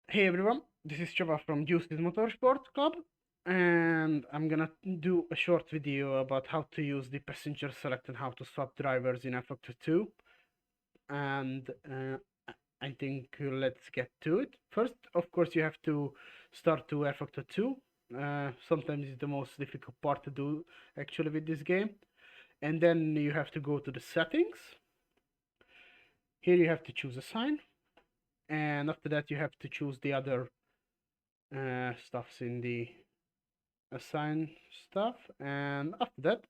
Hey everyone, this is Chava from Juice's Motorsport Club, and I'm gonna do a short video about how to use the passenger select and how to swap drivers in rFactor 2. And I think let's get to it. First, of course, you have to start to rFactor 2. Sometimes it's the most difficult part to do actually with this game. And then you have to go to the settings. Here you have to choose a sign, and after that you have to choose the other stuffs in the assign stuff, and after that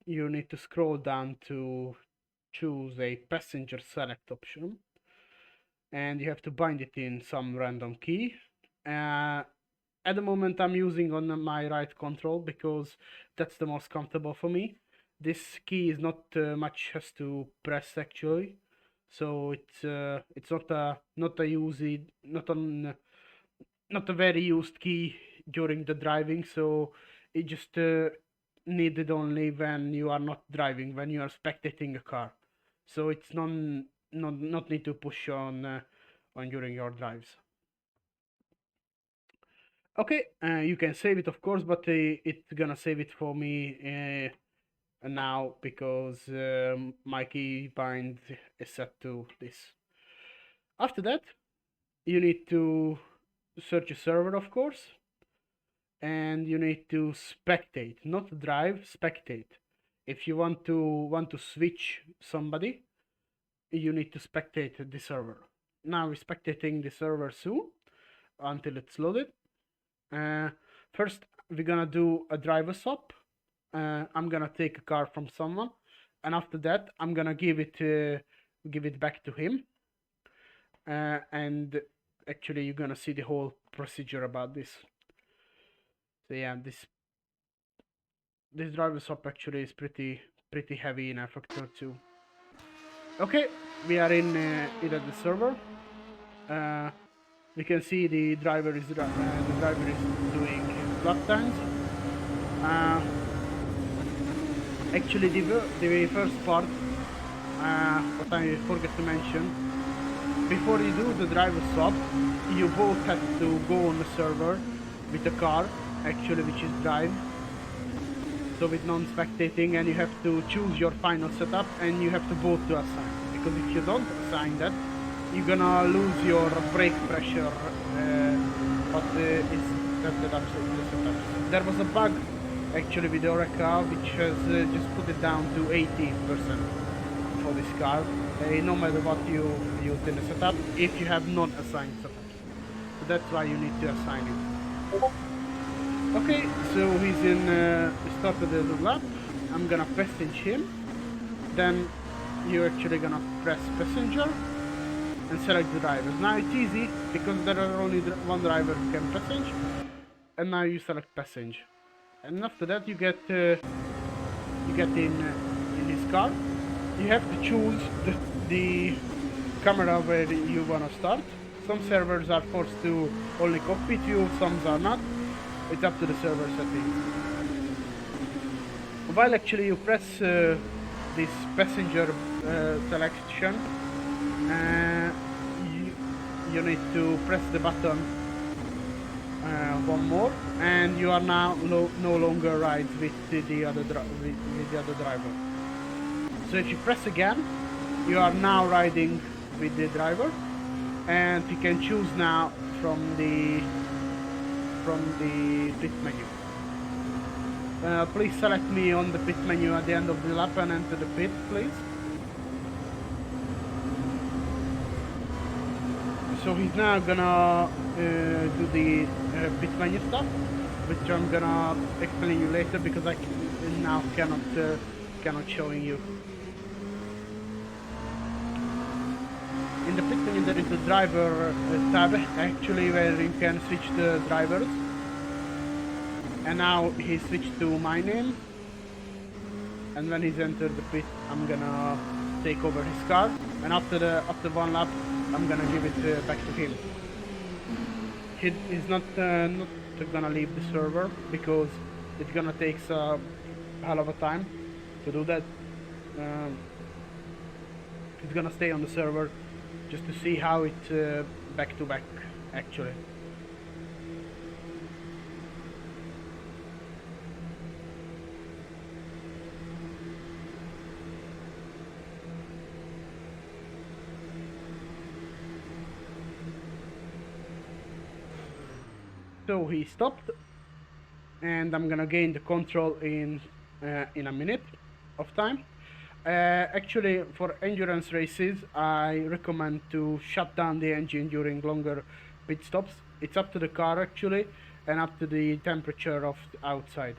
you need to scroll down to choose a passenger select option, and you have to bind it in some random key. At the moment I'm using on my right control because that's the most comfortable for me. This key is not much has to press actually, so it's not a easy not a very used key during the driving, so it just needed only when you are not driving, when you are spectating a car. So it's not need to push on during your drives. Okay, you can save it of course, but it's gonna save it for me now because my key bind is set to this. After that, you need to search a server, of course, and you need to spectate, not drive, spectate. If you want to switch somebody, you need to spectate the server. Now we're spectating the server soon until it's loaded. First, we're gonna do a driver swap. I'm gonna take a car from someone, and after that, I'm gonna give it back to him. And actually, you're gonna see the whole procedure about this. So yeah, this driver swap actually is pretty heavy in rFactor 2. Okay, we are in it at the server. We can see the driver is doing lap times. Actually, the first part, what I forgot to mention, before you do the driver swap, you both have to go on the server with the car, actually, which is drive. So with non-spectating, and you have to choose your final setup, and you have to both to assign. Because if you don't assign that, you're gonna lose your brake pressure, but it's set up. There was a bug actually with your car which has just put it down to 80% for this car, no matter what you use in the setup, if you have not assigned setup. So that's why you need to assign it. Okay, so he's in started the lap. I'm gonna passenge him. Then you're actually gonna press passenger and select the drivers. Now it's easy because there are only one driver who can passenge, and now you select passenge. And after that you get in his car. You have to choose the camera where you wanna start. Some servers are forced to only cockpit view, some are not. It's up to the server settings. While actually you press this passenger selection, you need to press the button one more, and you are now no longer ride with the other driver. So if you press again, you are now riding with the driver, and you can choose now from the pit menu. Please select me on the pit menu at the end of the lap and enter the pit, please. So he's now gonna do the pit menu stuff, which I'm gonna explain you later because I now cannot showing you. In the pit menu there is the driver tab actually where you can switch the drivers. And now he switched to my name. And when he's entered the pit, I'm gonna take over his car. And after one lap, I'm gonna give it back to him. He's not gonna leave the server because it's gonna take a hell of a time to do that. He's gonna stay on the server just to see how it's back to back actually. So he stopped, and I'm gonna gain the control in a minute of time. Actually, for endurance races, I recommend to shut down the engine during longer pit stops. It's up to the car actually, and up to the temperature of the outside.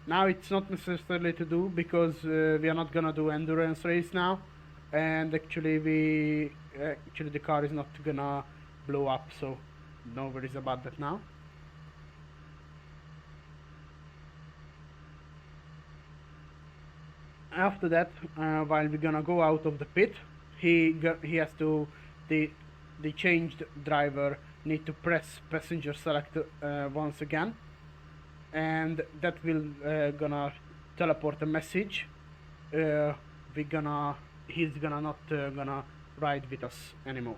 Now it's not necessarily to do because we are not gonna do endurance race now, and actually the car is not gonna blow up, so no worries about that now. After that, while we're gonna go out of the pit, he has to the changed driver need to press passenger select once again, and that will gonna teleport a message. We gonna He's gonna not gonna ride with us anymore.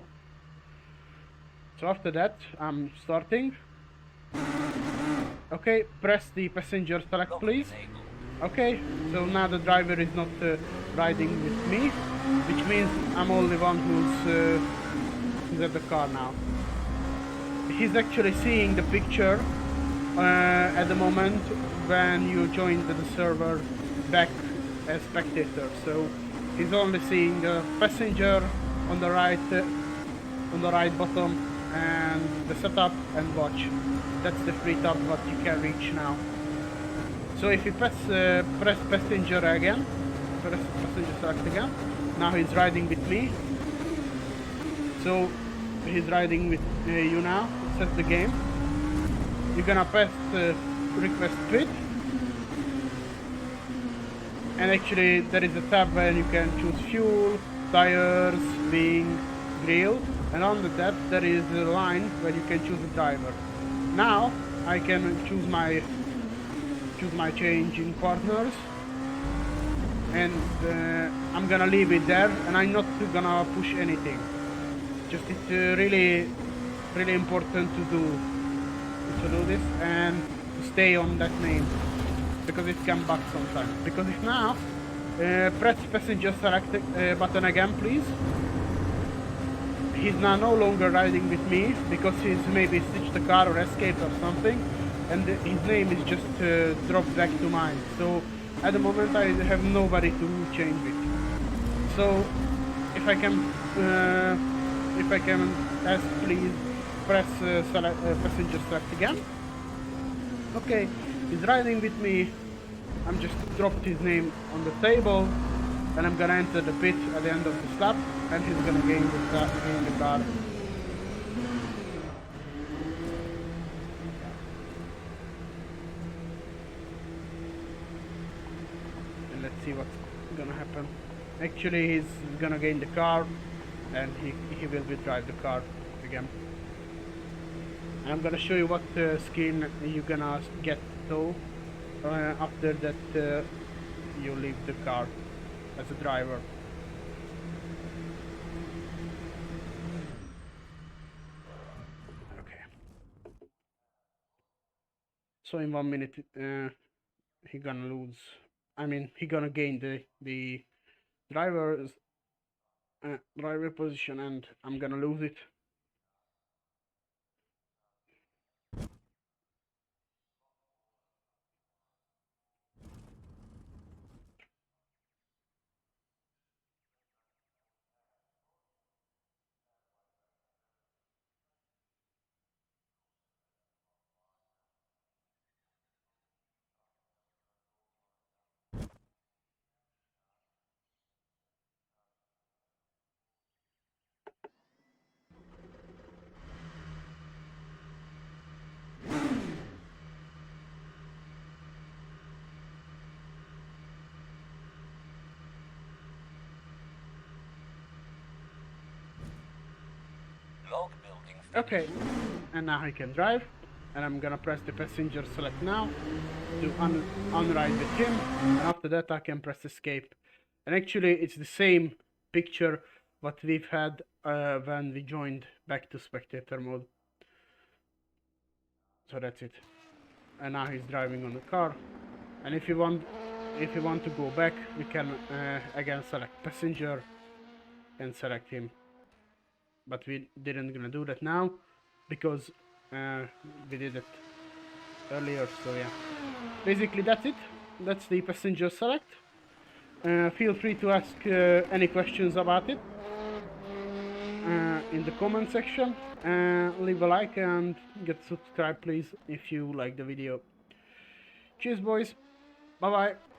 So after that, I'm starting. Okay, press the passenger select, please. Okay, so now the driver is not riding with me, which means I'm only one who's at the car now. He's actually seeing the picture at the moment when you joined the server back as spectator. So he's only seeing the passenger on the right bottom, and the setup and watch. That's the free tab what you can reach now. So if you press passenger again, press passenger select again, now he's riding with me. So he's riding with you now, set the game. You're gonna press request pit. And actually there is a tab where you can choose fuel, tires, wing, grill. And under that there is a line where you can choose a driver. Now I can choose my changing partners, and I'm gonna leave it there, and I'm not gonna push anything. Just it's really important to do this and to stay on that name, because it can bug sometimes. Because if now press passenger select button again, please. He's now no longer riding with me because he's maybe switched the car or escaped or something, and his name is just dropped back to mine. So at the moment I have nobody to change with. So if I can ask, please press passenger select again. Okay, he's riding with me. I'm just dropped his name on the table, and I'm gonna enter the pit at the end of the lap, and he's gonna gain the car. And let's see what's gonna happen. Actually, he's gonna gain the car, and he will drive the car again. And I'm gonna show you what skin you're gonna get though after that you leave the car as a driver. Okay. So in 1 minute he gonna lose. I mean, he gonna gain the driver's driver position, and I'm gonna lose it. Okay, and now he can drive, and I'm gonna press the passenger select now to unride with him, and after that I can press escape. And actually it's the same picture what we've had when we joined back to spectator mode. So that's it. And now he's driving on the car. And if you want to go back, you can again select passenger and select him. But we didn't gonna do that now because we did it earlier. So yeah, basically that's it. That's the passenger select. Feel free to ask any questions about it in the comment section. Leave a like and get subscribed please if you like the video. Cheers boys, bye bye.